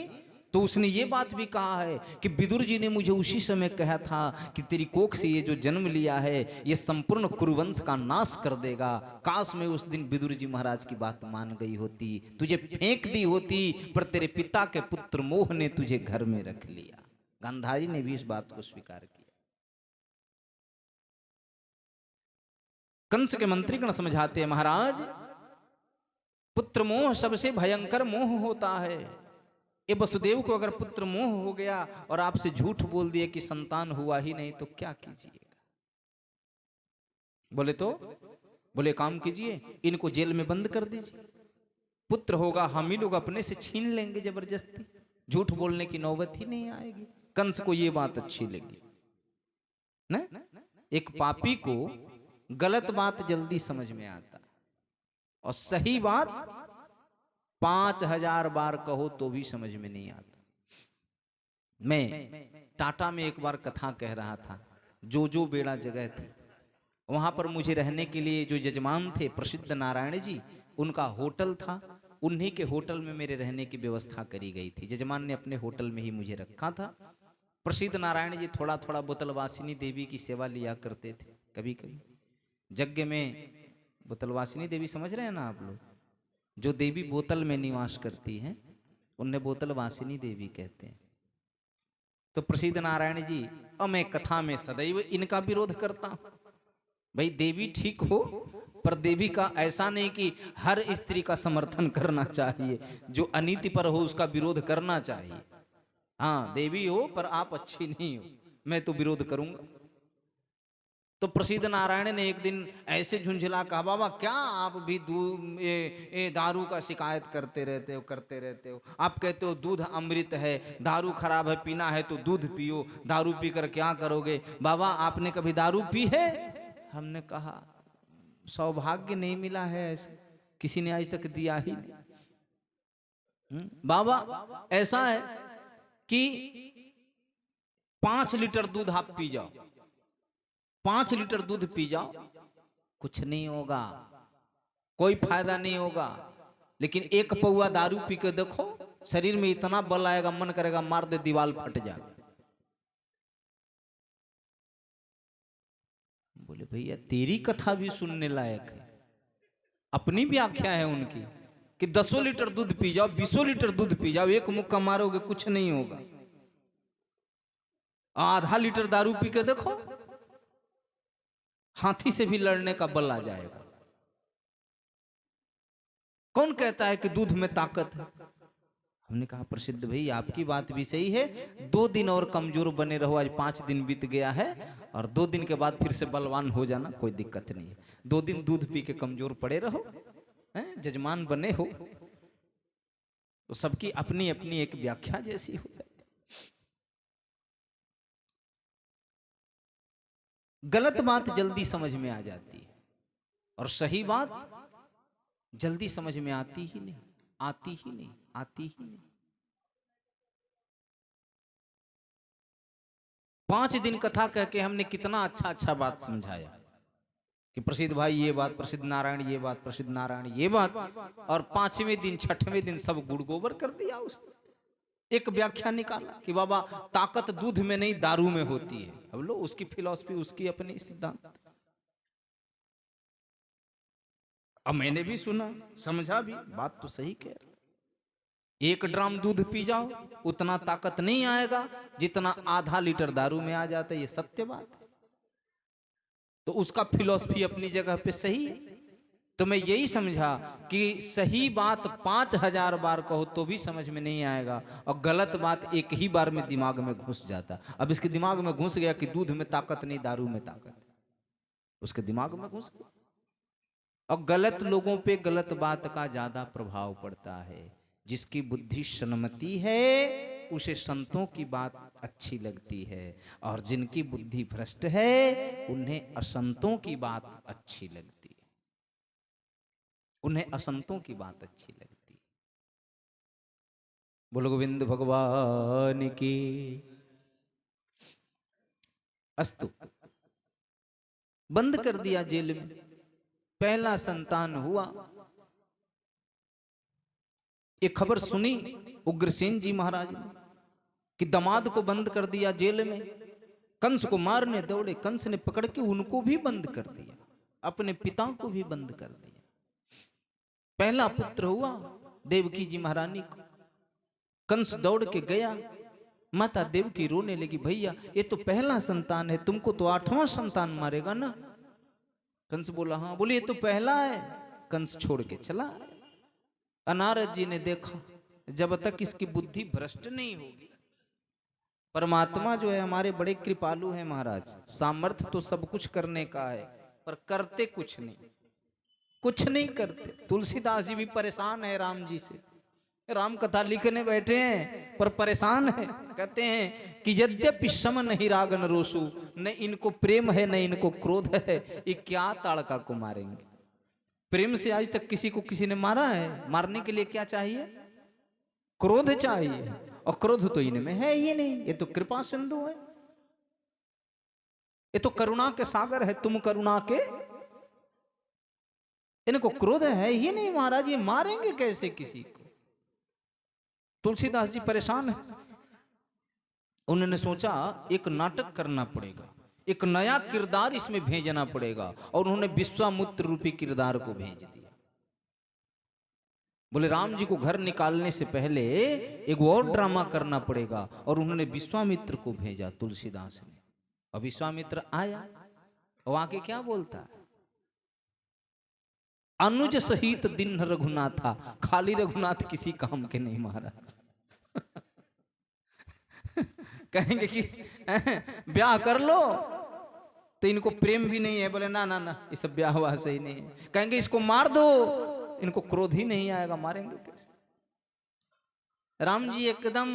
तो उसने ये बात भी कहा है कि विदुर जी ने मुझे उसी समय कहा था कि तेरी कोख से ये जो जन्म लिया है ये संपूर्ण कुरुवंश का नाश कर देगा। काश में उस दिन विदुर जी महाराज की बात मान गई होती, तुझे फेंक दी होती, पर तेरे पिता के पुत्र मोह ने तुझे घर में रख लिया। गांधारी ने भी इस बात को स्वीकार किया। कंस के मंत्रीगण समझाते हैं, महाराज, पुत्र मोह सबसे भयंकर मोह होता है। ये वसुदेव को अगर पुत्र मोह हो गया और आपसे झूठ बोल दिए कि संतान हुआ ही नहीं, तो क्या कीजिएगा? बोले काम कीजिए, इनको जेल में बंद कर दीजिए, पुत्र होगा हम ही लोग अपने से छीन लेंगे जबरदस्ती, झूठ बोलने की नौबत ही नहीं आएगी। कंस को ये बात अच्छी लगी ना। एक पापी को गलत बात जल्दी समझ में आता, और सही बात 5000 बार कहो तो भी समझ में नहीं आता। मैं टाटा में एक बार कथा कह रहा था, जो बेड़ा जगह थी, वहां पर मुझे रहने के लिए जो यजमान थे प्रसिद्ध नारायण जी, उनका होटल था। उन्हीं के होटल में मेरे रहने की व्यवस्था करी गई थी। यजमान ने अपने होटल में ही मुझे रखा था। प्रसिद्ध नारायण जी थोड़ा थोड़ा बोतलवासिनी देवी की सेवा लिया करते थे। कभी कभी यज्ञ में, बोतलवासिनी देवी समझ रहे हैं ना आप लोग, जो देवी बोतल में निवास करती हैं उन्हें बोतलवासिनी देवी कहते हैं। तो प्रसिद्ध नारायण जी, और मैं कथा में सदैव इनका विरोध करता हूं। भाई देवी ठीक हो, पर देवी का ऐसा नहीं कि हर स्त्री का समर्थन करना चाहिए, जो अनीति पर हो उसका विरोध करना चाहिए। हाँ, देवी हो पर आप अच्छी नहीं हो, मैं तो विरोध करूंगा। तो प्रसिद्ध नारायण ने एक दिन ऐसे झुंझला कहा, बाबा क्या आप भी दारू का शिकायत करते रहते हो। आप कहते हो दूध अमृत है, दारू खराब है, पीना है तो दूध पियो, दारू पीकर क्या करोगे? बाबा आपने कभी दारू पी है? हमने कहा सौभाग्य नहीं मिला है, ऐसे किसी ने आज तक दिया ही नहीं। बाबा ऐसा है कि 5 लीटर दूध आप पी जाओ, 5 लीटर दूध पी जाओ, कुछ नहीं होगा, कोई फायदा नहीं होगा। लेकिन एक पौआ दारू पी के देखो, शरीर में इतना बल आएगा, मन करेगा मार दे, दीवार फट जाए। बोले भैया तेरी कथा भी सुनने लायक है, अपनी व्याख्या है उनकी कि 10 लीटर दूध पी जाओ, 20 लीटर दूध पी जाओ, एक मुक्का मारोगे कुछ नहीं होगा। आधा लीटर दारू पी के देखो, हाथी से भी लड़ने का बल आ जाएगा। कौन कहता है कि दूध में ताकत है? हमने कहा प्रसिद्ध भाई आपकी बात भी सही है, 2 दिन और कमजोर बने रहो, आज 5 दिन बीत गया है, और 2 दिन के बाद फिर से बलवान हो जाना, कोई दिक्कत नहीं है। 2 दिन दूध पी के कमजोर पड़े रहो, जजमान बने हो, तो सबकी अपनी अपनी एक व्याख्या जैसी हो जाती। गलत बात जल्दी समझ में आ जाती है, और सही बात जल्दी समझ में आती ही नहीं, आती ही नहीं, आती ही नहीं। 5 दिन कथा कह के हमने कितना अच्छा अच्छा बात समझाया कि प्रसिद्ध भाई ये बात, प्रसिद्ध नारायण ये बात, प्रसिद्ध नारायण ये बात, और 5वें दिन 6वें दिन सब गुड़ गोबर कर दिया उसने। एक व्याख्या निकाला कि बाबा ताकत दूध में नहीं दारू में होती है। अब लो उसकी फिलॉसफी, उसकी अपनी सिद्धांत। अब मैंने भी सुना, समझा भी, बात तो सही कह रहा। 1 ड्राम दूध पी जाओ उतना ताकत नहीं आएगा जितना आधा लीटर दारू में आ जाता है, ये सत्य बात है। तो उसका फिलॉसफी अपनी जगह पे सही है। तो मैं यही समझा कि सही बात 5000 बार कहो तो भी समझ में नहीं आएगा, और गलत बात एक ही बार में दिमाग में घुस जाता। अब इसके दिमाग में घुस गया कि दूध में ताकत नहीं, दारू में ताकत, उसके दिमाग में घुस गया। और गलत लोगों पे गलत बात का ज्यादा प्रभाव पड़ता है। जिसकी बुद्धि सन्मति है उसे संतों की बात अच्छी लगती है, और जिनकी बुद्धि भ्रष्ट है उन्हें असंतों की बात अच्छी लगती है, उन्हें असंतों की बात अच्छी लगती है। बोलो गोविंद भगवान की। अस्तु। बंद कर दिया जेल में। पहला संतान हुआ। एक खबर सुनी उग्रसेन जी महाराज ने कि दामाद को बंद कर दिया जेल में। कंस को मारने दौड़े, कंस ने पकड़ के उनको भी बंद कर दिया, अपने पिता को भी बंद कर दिया। पहला पुत्र हुआ देवकी जी महारानी को। कंस दौड़ के गया, माता देवकी रोने लगी, भैया ये तो पहला संतान है, तुमको तो 8वां संतान मारेगा ना। कंस बोला हाँ। बोले ये तो पहला है। कंस छोड़ के चला। नारद जी ने देखा, जब तक इसकी बुद्धि भ्रष्ट नहीं होगी। परमात्मा जो है हमारे बड़े कृपालु हैं महाराज। सामर्थ्य तो सब कुछ करने का है, पर करते कुछ नहीं, कुछ नहीं करते। तुलसीदास जी भी परेशान है राम जी से। राम कथा लिखने बैठे हैं पर परेशान है। कहते हैं कि यद्यपि सम नहीं राग न रोसु, न इनको प्रेम है न इनको क्रोध है, ये क्या ताड़का को मारेंगे। प्रेम से आज तक किसी को किसी ने मारा है? मारने के लिए क्या चाहिए? क्रोध चाहिए, और क्रोध तो इनमें है ही नहीं। ये तो कृपा सिंधु है, ये तो करुणा के सागर है। तुम करुणा के, इनको क्रोध है ही नहीं महाराज, ये मारेंगे कैसे किसी को। तुलसीदास जी परेशान है। उन्होंने सोचा एक नाटक करना पड़ेगा, एक नया किरदार इसमें भेजना पड़ेगा, और उन्होंने विश्वामित्र रूपी किरदार को भेज दिया। बोले राम जी को घर निकालने से पहले एक और ड्रामा करना पड़ेगा, और उन्होंने विश्वामित्र को भेजा तुलसीदास ने। और विश्वामित्र आया, और आके क्या बोलता है, अनुज सहित दिन रघुनाथा। खाली रघुनाथ किसी काम के नहीं महाराज। कहेंगे कि ब्याह कर लो, तो इनको प्रेम भी नहीं है। बोले ना ना ना, ये सब ब्याह हुआ सही नहीं है। कहेंगे इसको मार दो, इनको क्रोध ही नहीं आएगा, मारेंगे कैसे। राम जी एकदम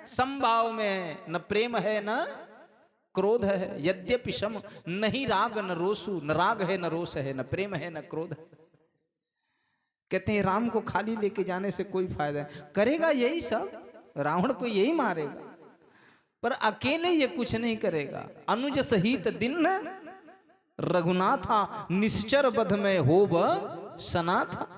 समभाव में, न प्रेम है न क्रोध है। यद्यपि सम नहीं राग न रोसु, न राग है न रोष है, न प्रेम है न क्रोध है। कहते हैं राम को खाली लेके जाने से कोई फायदा नहीं। करेगा यही सब, रावण को यही मारेगा, पर अकेले ये कुछ नहीं करेगा। अनुज सहित दिन रघुनाथा, निश्चर बध में होब सनाथा।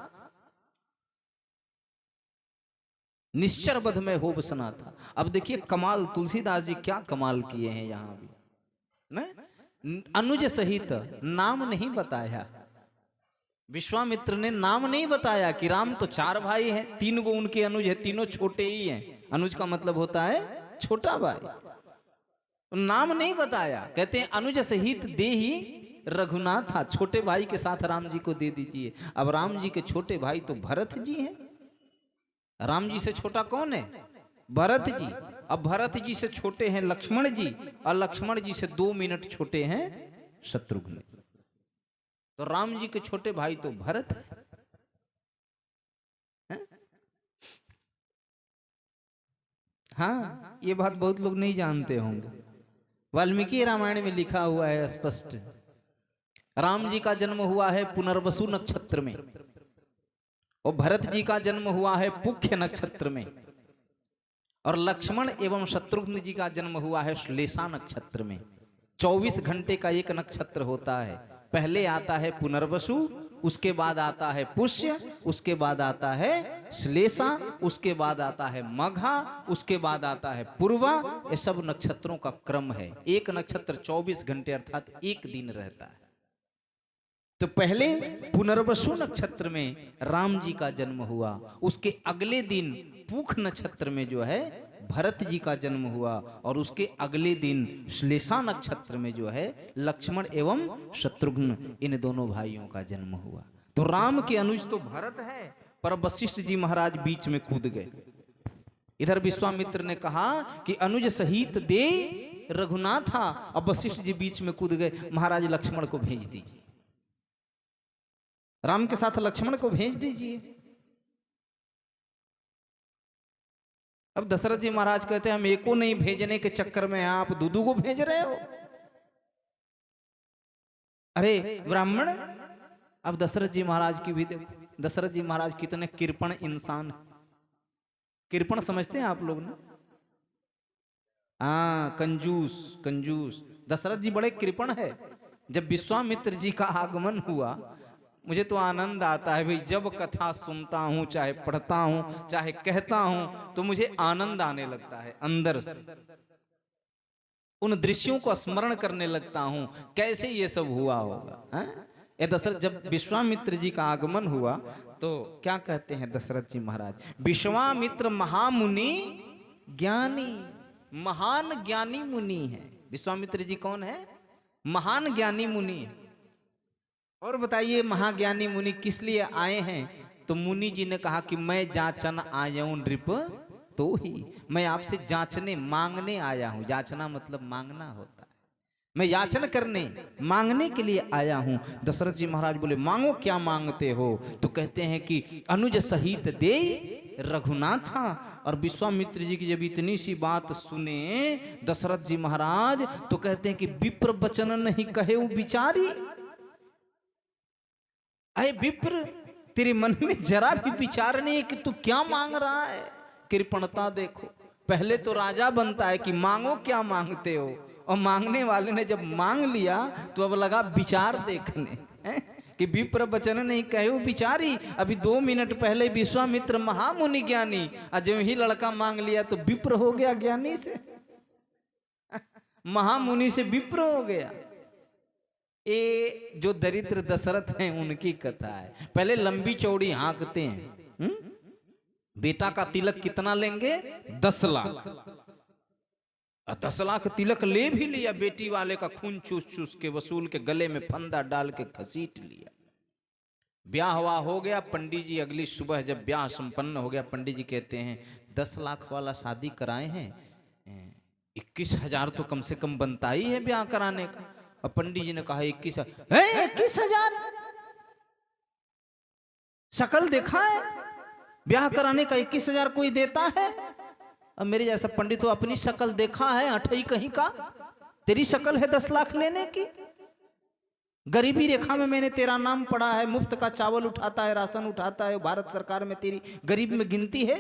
निश्चर बध में होब सनाथा। अब देखिए कमाल, तुलसीदास जी क्या कमाल किए हैं यहां भी ना। अनुज सहित नाम नहीं बताया, विश्वामित्र ने नाम नहीं बताया कि राम तो 4 भाई हैं, 3 गो उनके अनुज है, तीनों छोटे ही हैं। अनुज का मतलब होता है छोटा भाई। नाम नहीं बताया। कहते हैं अनुज सहित दे ही रघुनाथ था, छोटे भाई के साथ राम जी को दे दीजिए। अब राम जी के छोटे भाई तो भरत जी हैं। राम जी से छोटा कौन है? भरत जी। अब भरत जी से छोटे हैं लक्ष्मण जी, और लक्ष्मण जी से 2 मिनट छोटे हैं शत्रुघ्न। तो राम जी के छोटे भाई तो भरत है। हाँ, ये बात बहुत लोग नहीं जानते होंगे। वाल्मीकि रामायण में लिखा हुआ है स्पष्ट, राम जी का जन्म हुआ है पुनर्वसु नक्षत्र में, और भरत जी का जन्म हुआ है पुख्य नक्षत्र में, और लक्ष्मण एवं शत्रुघ्न जी का जन्म हुआ है श्लेषा नक्षत्र में। 24 घंटे का एक नक्षत्र होता है। पहले आता है पुनर्वसु, उसके बाद आता है पुष्य, उसके बाद आता है श्लेषा, उसके बाद आता है मघा, उसके बाद आता है पूर्वा। ये सब नक्षत्रों का क्रम है। एक नक्षत्र 24 घंटे अर्थात एक दिन रहता है। तो पहले पुनर्वसु नक्षत्र में राम जी का जन्म हुआ, उसके अगले दिन पूख नक्षत्र में जो है भरत जी का जन्म हुआ, और उसके अगले दिन श्लेषा नक्षत्र में जो है लक्ष्मण एवं शत्रुघ्न, इन दोनों भाइयों का जन्म हुआ। तो राम के अनुज तो भरत है, पर वशिष्ठ जी महाराज बीच में कूद गए। इधर विश्वामित्र ने कहा कि अनुज सहित दे रघुनाथा, अब वशिष्ठ जी बीच में कूद गए, महाराज लक्ष्मण को भेज दीजिए, राम के साथ लक्ष्मण को भेज दीजिए। अब दशरथ जी महाराज कहते हैं हम एको नहीं भेजने के चक्कर में आप दूदू को भेज रहे हो। अरे ब्राह्मण, अब दशरथ जी महाराज की भी देखो, दशरथ जी महाराज कितने कृपण इंसान। कृपण समझते हैं आप लोग ना? हाँ, कंजूस। कंजूस दशरथ जी बड़े कृपण है। जब विश्वामित्र जी का आगमन हुआ, मुझे तो आनंद आता है भाई, जब कथा सुनता हूं, चाहे पढ़ता हूं, चाहे कहता हूं, तो मुझे आनंद आने लगता है अंदर से। उन दृश्यों को स्मरण करने लगता हूं, कैसे ये सब हुआ होगा। ये दशरथ, जब विश्वामित्र जी का आगमन हुआ तो क्या कहते हैं दशरथ जी महाराज, विश्वामित्र महामुनि ज्ञानी, महान ज्ञानी मुनि है। विश्वामित्र जी कौन है? महान ज्ञानी मुनि है। और बताइए महाज्ञानी मुनि किस लिए आए हैं? तो मुनि जी ने कहा कि मैं जांचन आया नृप तो ही, मैं आपसे जांचने मांगने आया हूं। जांचना मतलब मांगना होता है। मैं याचना करने मांगने के लिए आया हूं। दशरथ जी महाराज बोले मांगो, क्या मांगते हो? तो कहते हैं कि अनुज सहित दे रघुनाथा। और विश्वामित्र जी की जब इतनी सी बात सुने दशरथ जी महाराज, तो कहते हैं कि विप्र वचन नहीं कहे विचारी। अरे विप्र, तेरे मन में जरा भी विचार नहीं है कि तू क्या मांग रहा है। कृपणता देखो, पहले तो राजा बनता है कि मांगो क्या मांगते हो, और मांगने वाले ने जब मांग लिया तो अब लगा विचार देखने कि विप्र वचन नहीं कहे विचारी। अभी 2 मिनट पहले विश्वामित्र महामुनि ज्ञानी, और जब ही लड़का मांग लिया तो विप्र हो गया, ज्ञानी से महामुनि से विप्र हो गया। ये जो दरिद्र दशरथ हैं उनकी कथा है। पहले लंबी चौड़ी हाँकते हैं। बेटा का तिलक कितना लेंगे? 10 लाख। 10 लाख तिलक ले भी लिया, बेटी वाले का खून चूस चूस के वसूल के गले में फंदा डाल के घसीट लिया। ब्याह हुआ हो गया। पंडित जी अगली सुबह जब ब्याह संपन्न हो गया, पंडित जी कहते हैं 10 लाख वाला शादी कराए हैं, 21,000 तो कम से कम बनता ही है ब्याह कराने का। और पंडित जी ने कहा 21,000 शकल देखा है? ब्याह कराने का 21,000 कोई देता है? अब मेरे जैसा पंडित तो अपनी शकल देखा है अठई कहीं का? तेरी शकल है 10 लाख लेने की? गरीबी रेखा में मैंने तेरा नाम पढ़ा है, मुफ्त का चावल उठाता है, राशन उठाता है, भारत सरकार में तेरी गरीब में गिनती है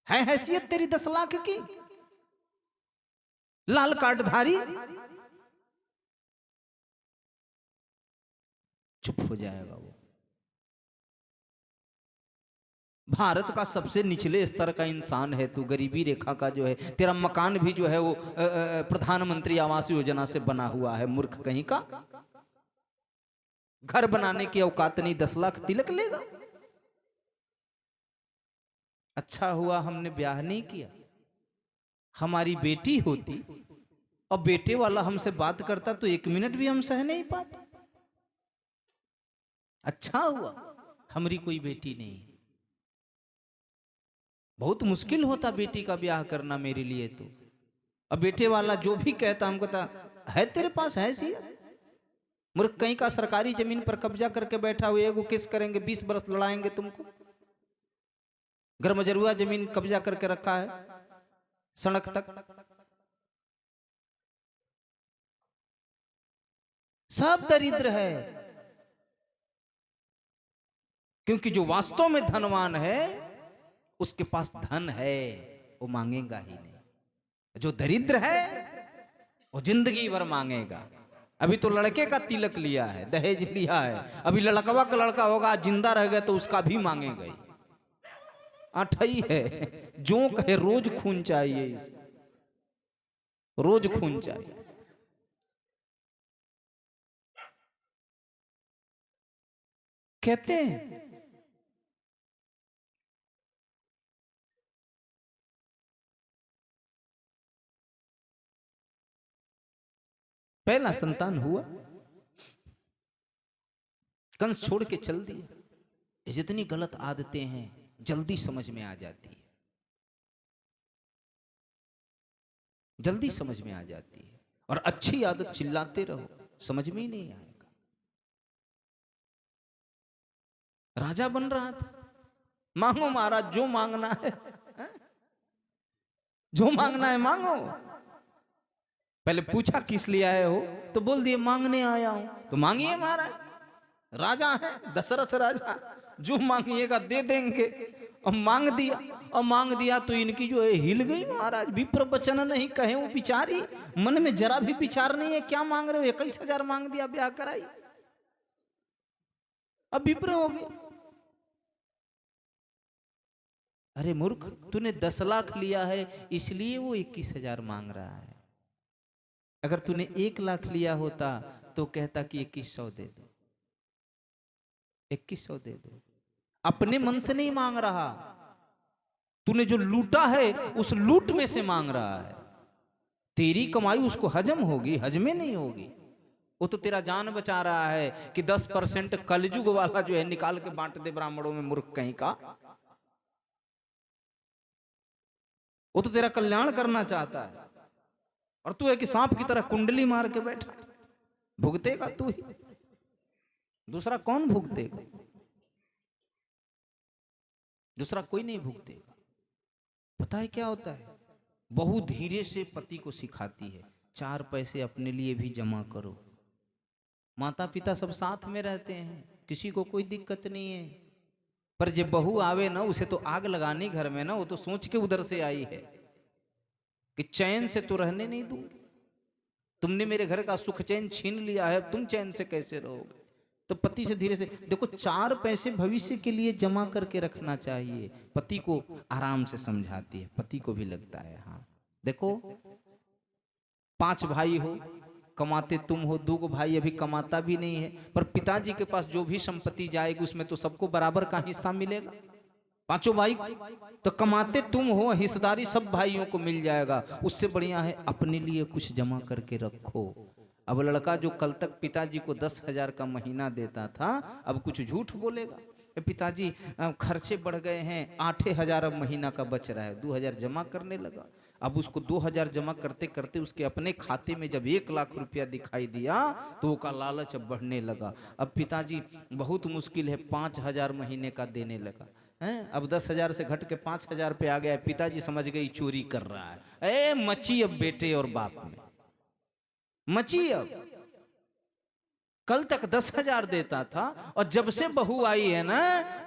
हैसियत तेरी 10 लाख की? लाल कार्डधारी चुप हो जाएगा वो। भारत का सबसे निचले स्तर का इंसान है तू, गरीबी रेखा का जो है, तेरा मकान भी जो है वो प्रधानमंत्री आवास योजना से बना हुआ है, मूर्ख कहीं का। घर बनाने की औकात नहीं, 10 लाख तिलक लेगा। अच्छा हुआ हमने ब्याह नहीं किया। हमारी बेटी होती और बेटे वाला हमसे बात करता तो 1 मिनट भी हम सह नहीं पाते। अच्छा हुआ हमारी कोई बेटी नहीं। बहुत मुश्किल होता बेटी का ब्याह करना मेरे लिए तो। अब बेटे वाला जो भी कहता हमको कहता है तेरे पास हैसियत? मूर्ख कहीं का, सरकारी जमीन पर कब्जा करके बैठा हुए, एगो केस करेंगे 20 बरस लड़ाएंगे तुमको। गर्मजरुआ जमीन कब्जा करके रखा है सड़क तक। सब दरिद्र है, क्योंकि जो वास्तव में धनवान है उसके पास धन है, वो मांगेगा ही नहीं। जो दरिद्र है वो जिंदगी भर मांगेगा। अभी तो लड़के का तिलक लिया है, दहेज लिया है, अभी लड़कवा का लड़का होगा जिंदा रह गया तो उसका भी मांगेगा ही। अठई है, जोंक है, रोज खून चाहिए इसको, रोज खून चाहिए। कहते हैं पहला संतान हुआ, कंस छोड़ के चल दिया। जितनी गलत आदतें हैं जल्दी समझ में आ जाती है, जल्दी समझ में आ जाती है। और अच्छी आदत चिल्लाते रहो समझ में ही नहीं आएगा। राजा बन रहा था, मांगो महाराज जो मांगना है, जो मांगना है मांगो। पहले पूछा किस लिए आए हो, तो बोल दिए मांगने आया हूं। तो मांगिए महाराज, राजा है दशरथ राजा, जो मांगिएगा दे देंगे। और मांग दिया तो इनकी जो है हिल गई महाराज। विप्र वचन नहीं कहे वो बिचारी, मन में जरा भी विचार नहीं है क्या मांग रहे हो। 21,000 मांग दिया, ब्याह कराई, अब विप्र हो गए। अरे मूर्ख, तूने 10 लाख लिया है इसलिए वो 21,000 मांग रहा है। अगर तूने 1 लाख लिया होता तो कहता कि 2100 दे दो, 2100 दे दो। अपने मन से नहीं मांग रहा, तूने जो लूटा है उस लूट में से मांग रहा है। तेरी कमाई उसको हजम होगी, हजमे नहीं होगी। वो तो तेरा जान बचा रहा है कि 10% कलयुग वाला जो है निकाल के बांट दे ब्राह्मणों में, मूर्ख कहीं का। वो तो तेरा कल्याण करना चाहता है, और तू है कि सांप की तरह कुंडली मार के बैठा। भुगतेगा तू ही, दूसरा कौन भुगतेगा? दूसरा कोई नहीं भुगतेगा। पता है क्या होता है? बहू धीरे से पति को सिखाती है, 4 पैसे अपने लिए भी जमा करो। माता पिता सब साथ में रहते हैं, किसी को कोई दिक्कत नहीं है, पर जब बहू आवे ना, उसे तो आग लगानी घर में ना। वो तो सोच के उधर से आई है कि चैन से तो रहने नहीं दूंगी, तुमने मेरे घर का सुख चैन छीन लिया है, तुम चैन से कैसे रहोगे? तो पति से धीरे से देखो, 4 पैसे भविष्य के लिए जमा करके रखना चाहिए। पति को आराम से समझाती है, पति को भी लगता है हाँ देखो, 5 भाई हो, कमाते तुम हो, 2 भाई अभी कमाता भी नहीं है, पर पिताजी के पास जो भी संपत्ति जाएगी उसमें तो सबको बराबर का हिस्सा मिलेगा, 5 भाई को। तो कमाते तुम हो, हिस्सेदारी सब भाइयों को मिल जाएगा। उससे बढ़िया है अपने लिए कुछ जमा करके रखो। अब लड़का जो कल तक पिताजी को 10,000 का महीना देता था, अब कुछ झूठ बोलेगा, पिताजी खर्चे बढ़ गए हैं, 8,000 अब महीना का बच रहा है, 2,000 जमा करने लगा। अब उसको 2,000 जमा करते करते उसके अपने खाते में जब 1 लाख रुपया दिखाई दिया तो वो का लालच अब बढ़ने लगा। अब पिताजी बहुत मुश्किल है 5,000 महीने का देने लगा हैं। अब 10,000 से घट के 5,000 पे आ गया। पिताजी समझ गई चोरी कर रहा है। ए मची अब बेटे और बाप में मची। अब कल तक 10,000 देता था, और जब से बहू आई है ना,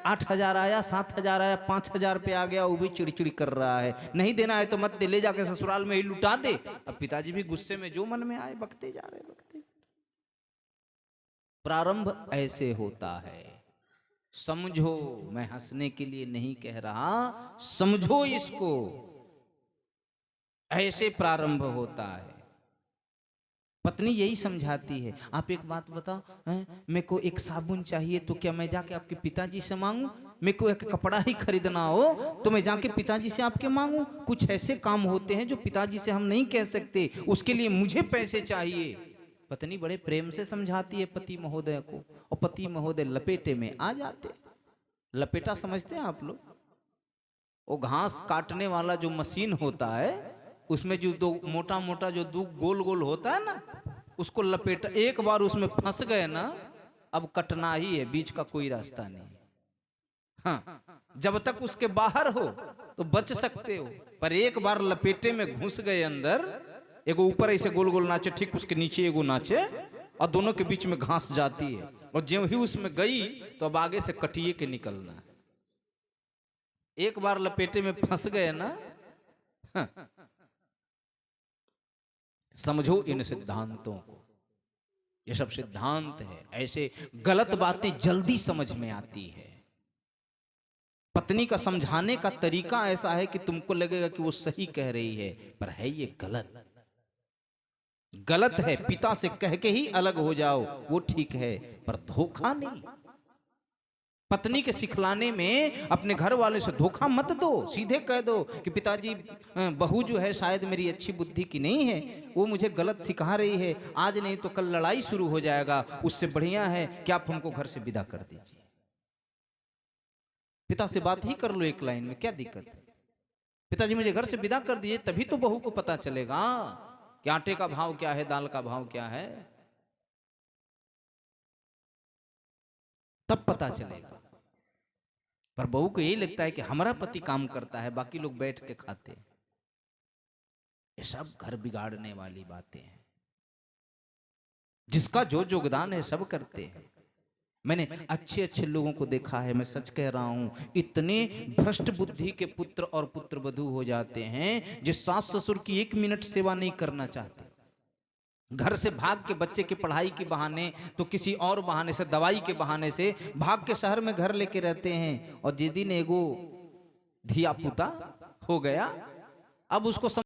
8,000 आया, 7,000 आया, 5,000 पे आ गया। वो भी चिड़चिड़ी कर रहा है, नहीं देना है तो मत दे, ले जाके ससुराल में ही लुटा दे। अब पिताजी भी गुस्से में जो मन में आए बकते जा रहे, बकते। प्रारंभ ऐसे होता है, समझो। मैं हंसने के लिए नहीं कह रहा, समझो इसको। ऐसे प्रारंभ होता है। पत्नी यही समझाती है, आप एक बात बताओ, मेरे को एक साबुन चाहिए तो क्या मैं जाके आपके पिताजी से मांगू? मेरे को एक कपड़ा ही खरीदना हो तो मैं जाके पिताजी से आपके मांगू? कुछ ऐसे काम होते हैं जो पिताजी से हम नहीं कह सकते, उसके लिए मुझे पैसे चाहिए। पत्नी बड़े प्रेम से समझाती है पति महोदय को, और पति महोदय लपेटे में आ जाते। लपेटा समझते हैं आप लोग? वो घास काटने वाला जो मशीन होता है, उसमें जो 2 मोटा मोटा जो 2 गोल गोल होता है ना, उसको लपेट, एक बार उसमें फंस गए ना, अब कटना ही है, बीच का कोई रास्ता नहीं। हाँ, जब तक उसके बाहर हो तो बच सकते हो, पर एक बार लपेटे में घुस गए अंदर, एगो ऊपर ऐसे गोल गोल नाचे, ठीक उसके नीचे एगो नाचे, और दोनों के बीच में घास जाती है, और ज्यों ही उसमें गई तो अब आगे से कटिए के निकलना है। एक बार लपेटे में फंस गए ना, हाँ, समझो इन सिद्धांतों को। ये सब सिद्धांत है, ऐसे गलत बातें जल्दी समझ में आती है। पत्नी का समझाने का तरीका ऐसा है कि तुमको लगेगा कि वो सही कह रही है, पर है ये गलत। गलत है, पिता से कह के ही अलग हो जाओ, वो ठीक है, पर धोखा नहीं। पत्नी के सिखलाने में अपने घर वाले से धोखा मत दो, सीधे कह दो कि पिताजी, बहू जो है शायद मेरी अच्छी बुद्धि की नहीं है, वो मुझे गलत सिखा रही है, आज नहीं तो कल लड़ाई शुरू हो जाएगा, उससे बढ़िया है कि आप हमको घर से विदा कर दीजिए। पिता से बात ही कर लो एक लाइन में, क्या दिक्कत है? पिताजी मुझे घर से विदा कर दिए, तभी तो बहू को पता चलेगा कि आटे का भाव क्या है, दाल का भाव क्या है, तब पता चलेगा। पर बहू को यही लगता है कि हमारा पति काम करता है, बाकी लोग बैठ के खाते हैं। ये सब घर बिगाड़ने वाली बातें हैं। जिसका जो योगदान है सब करते हैं। मैंने अच्छे अच्छे लोगों को देखा है, मैं सच कह रहा हूं, इतने भ्रष्ट बुद्धि के पुत्र और पुत्रवधू हो जाते हैं जो सास ससुर की 1 मिनट सेवा नहीं करना चाहते। घर से भाग के बच्चे की पढ़ाई के बहाने तो किसी और बहाने से, दवाई के बहाने से भाग के शहर में घर लेके रहते हैं। और जिस दिन एगो धिया पुता हो गया, अब उसको